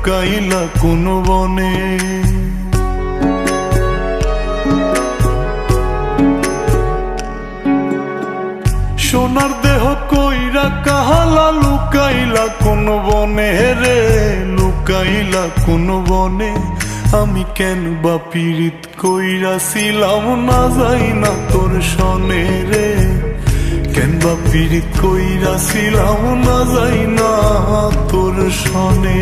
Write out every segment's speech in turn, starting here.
লুকাইলা কোন বনে। সোনার দেহ কইরা কাহালা লুকাইলা কোন বনে রে, লুকাইলা কোন বনে। আমি কেন বা পীড়িত কইরাছিলাম না যাই না তোর সনে রে, কেন বা পীড়িত কইরাছিলাম না যাই না তোর সনে।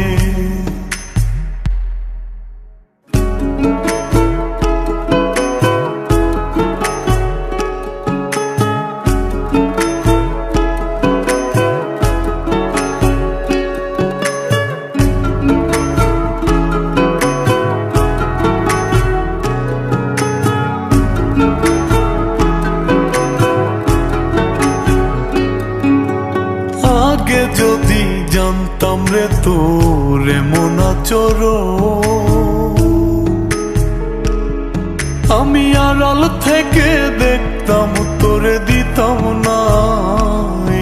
আগে যদি জানতাম রে তোর এমন আচরণ, আমি আড়াল থেকে দেখতাম তোরে দিতাম না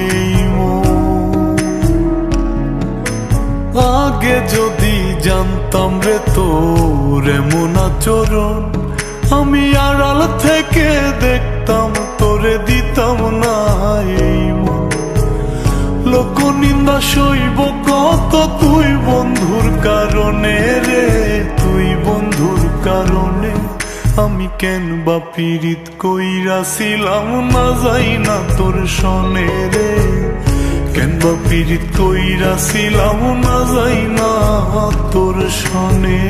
এই মন। আগে যদি জানতাম রে তোর এমন আচরণ, আমি আড়াল থেকে দেখতাম তোরে দিতাম না এই মন। লোক নিন্দা সইব কত তুই বন্ধুর কারণে রে, তুই বন্ধুর কারণে। আমি কেন বা পীড়িত কইরাছিলাম না যাই না তোর সনে রে, কেন বা পীড়িত কইরাছিলাম না যাই না তোর সনে।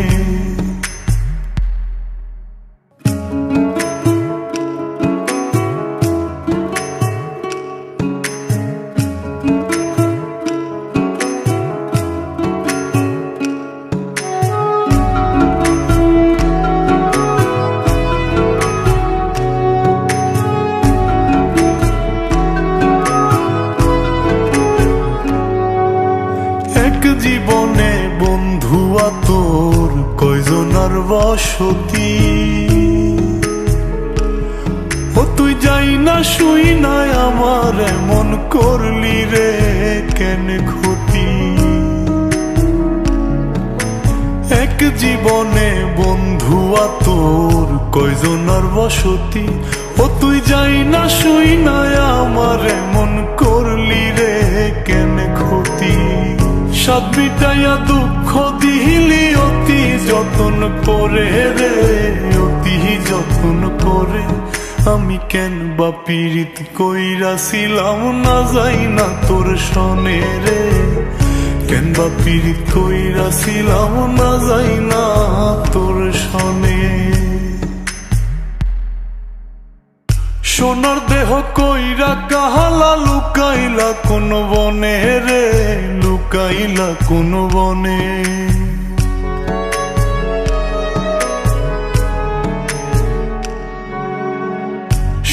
জীবনে বন্ধুয়া তোর কয়জনার বসতি, ও তুই যাই না শুই নাই আমার এমন করলি রে কেন ক্ষতি। এক জীবনে বন্ধুয়া তোর কয়জনার বসতি, ও তুই যাই না শুই নাই আমার এমন করলি রে কেন ক্ষতি। সাত বিটাইয়া দুঃখ দিলি অতি যতন করে রে, অতি যতন করে। আমি কেন বা পীড়িত কইরাছিলাম না যাই না তোর সনে রে, কেন বা পীড়িত কইরাছিলাম না যাই না তোর সনে। সোনার দেহ কইরা কাহালা লুকাইলা কোন বনে রে, লুকাইলা কোন বনে।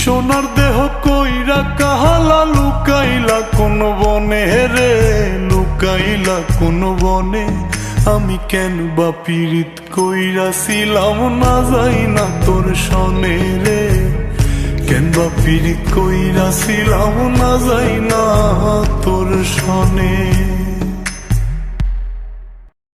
সোনার দেহ কইরা কাহালা লুকাইলা কোন বনে রে, লুকাইলা কোন বনে। আমি কেন বা পীড়িত কইরাছিলাম না যাই না তোর সনে রে, কেন বা পীড়িত কইরাছিলাম না যাই না তোর সনে।